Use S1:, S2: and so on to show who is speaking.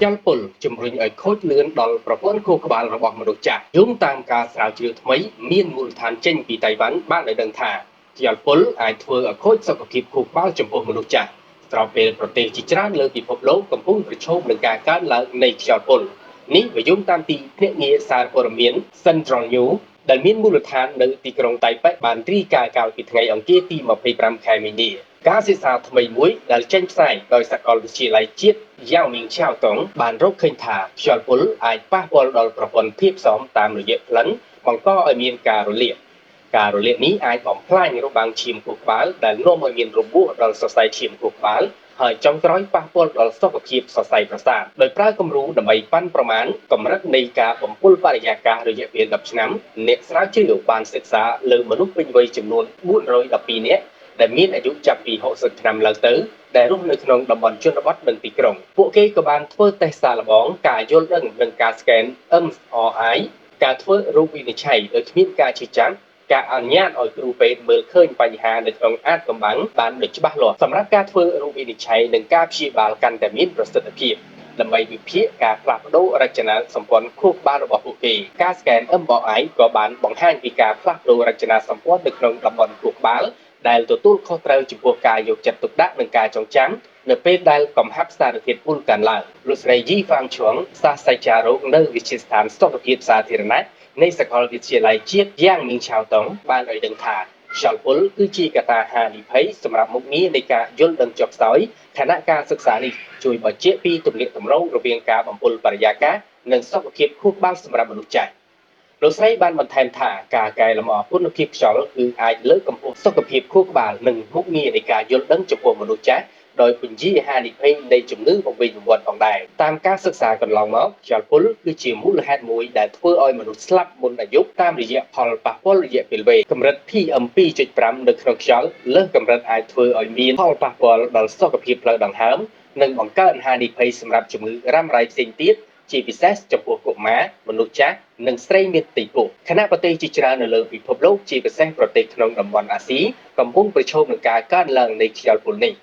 S1: ចាំពុលជំរុញឲ្យខូចលឿនដល់ប្រព័ន្ធខួរក្បាលរបស់មនុស្សចាស់យោងតាមការស្រាវជ្រាវថ្មីមានមូលដ្ឋានចេញពីតៃវ៉ាន់បានឲ្យដឹងថាខ្យល់ពុលអាចធ្វើឲ្យខូចសុខភាពខួរក្បាលចំពោះមនុស្សចាស់ស្របពេលប្រទេសជាច្រើនលើពិភពលោកកំពុងប្រឈមនឹងការកើនឡើងនៃខ្យល់ពុលនេះវាយោងតាមទីភ្នាក់ងារសារព័ត៌មាន Central News ដែលមានមូលដ្ឋាននៅទីក្រុងតៃប៉េបានរាយការណ៍កាលពីថ្ងៃអង្គារទី25ខែមីនាការសិក្សាថ្មីមួយដែលចេញផ្សាយដោយសាកលវិទ្យាល័យជាតិយ៉ាវមីងឆាវតុងបានរកឃើញថាខ្យល់ពុលអាចប៉ះពាល់ដល់ប្រព័ន្ធភាពស៊ាំតាមរយៈក្លិនបង្កឲ្យមានការរលាកនេះអាចបំផ្លាញរបាំងឈាមខួរក្បាលដែលនាំឲ្យមានរបួសដល់សរសៃឈាមខួរក្បាលហើយចុងក្រោយប៉ះពាល់ដល់សុខភាពសរសៃប្រសាទដោយប្រើគំរូដើម្បីប៉ាន់ប្រមាណកម្រិតនៃការបំពុលបរិយាកាសរយៈពេល10ឆ្នាំអ្នកស្រាវជ្រាវបានសិក្សាលើមនុស្សពេញវ័យចំនួន412នាក់ដែលមានអាយុចាប់ពី60ឆ្នាំឡើងទៅដែលរស់នៅក្នុងតំបន់ជនបទនិងទីក្រុងពួកគេក៏បានធ្វើតេស្តសាកល្បងការយល់ដឹងនិងការស្កេន MRI ការធ្វើរោគវិនិច្ឆ័យដោយគ្មានការឈឺចាប់ការអនុញ្ញាតឲ្យគ្រូពេទ្យមើលឃើញបញ្ហានៅក្នុងអាថ៌កំបាំងបានដូចច្បាស់លាស់សម្រាប់ការធ្វើរោគវិនិច្ឆ័យនិងការព្យាបាលកាន់តែមានប្រសិទ្ធភាពដើម្បីវិភាគការផ្លាស់ប្ដូររចនាសម្ព័ន្ធខួរក្បាលរបស់ពួកគេការស្កេន MRI ក៏បានបង្ហាញពីការផ្លាស់ប្ដូររចនាសម្ព័ន្ធនៅក្នុងតំបន់ខួរក្បាលដែលទទួលខុសត្រូវចំពោះការយកចិត្តទុកដាក់និងការចងចាំនៅពេលដែលកំហាប់សារធាតុពុលកើនឡើងលោកស្រីយីហ្វាងឈួងសាស្ត្រាចារ្យរោគនៅវិទ្យាស្ថានសុខភាពសាធារណៈនៃសាកលវិទ្យាល័យជាតិយ៉ាងមីងឆាវតុងបានឲ្យដឹងថាខ្យល់ពុលគឺជាកត្តាហានិភ័យសម្រាប់មុខងារនៃការយល់ដឹងចុះខ្សោយខណៈការសិក្សានេះជួយបញ្ជាក់ពីទំនាក់ទំនងរវាងការបំពុលបរិយាកាសនិងសុខភាពខួរក្បាលសម្រាប់មនុស្សចាស់លោកស្រីបានបន្ថែមថាការកែលម្អគុណភាពខ្យល់គឺអាចលើកកម្ពស់សុខភាពខួរក្បាលនិងមុខងារនៃការយល់ដឹងចំពោះមនុស្សចាស់ដោយពន្យាហានិភ័យនៃជំងឺបំពេញបំផុតផងដែរតាមការសិក្សាកន្លងមកខ្យល់ពុលគឺជាមូលហេតុមួយដែលធ្វើឲ្យមនុស្សស្លាប់មុនអាយុតាមរយៈផលប៉ះពាល់រយៈពេលវែងកម្រិត PM2.5 នៅក្នុងខ្យល់លើសកម្រិតអាចធ្វើឲ្យមានផលប៉ះពាល់ដល់សុខភាពផ្លូវដង្ហើមនិងបង្កើនហានិភ័យសម្រាប់ជំងឺរ៉ាំរ៉ៃផ្សេងទៀតជាពិសេសចំពោះកុមារមនុស្សចាស់និងស្រីមានផ្ទៃពោះខណៈប្រទេសជាច្រើននៅលើពិភពលោកជាពិសេសប្រទេសក្នុងតំបន់អាស៊ីកំពុងប្រឈមនឹងការកើនឡើងនៃខ្យល់ពុលនេះ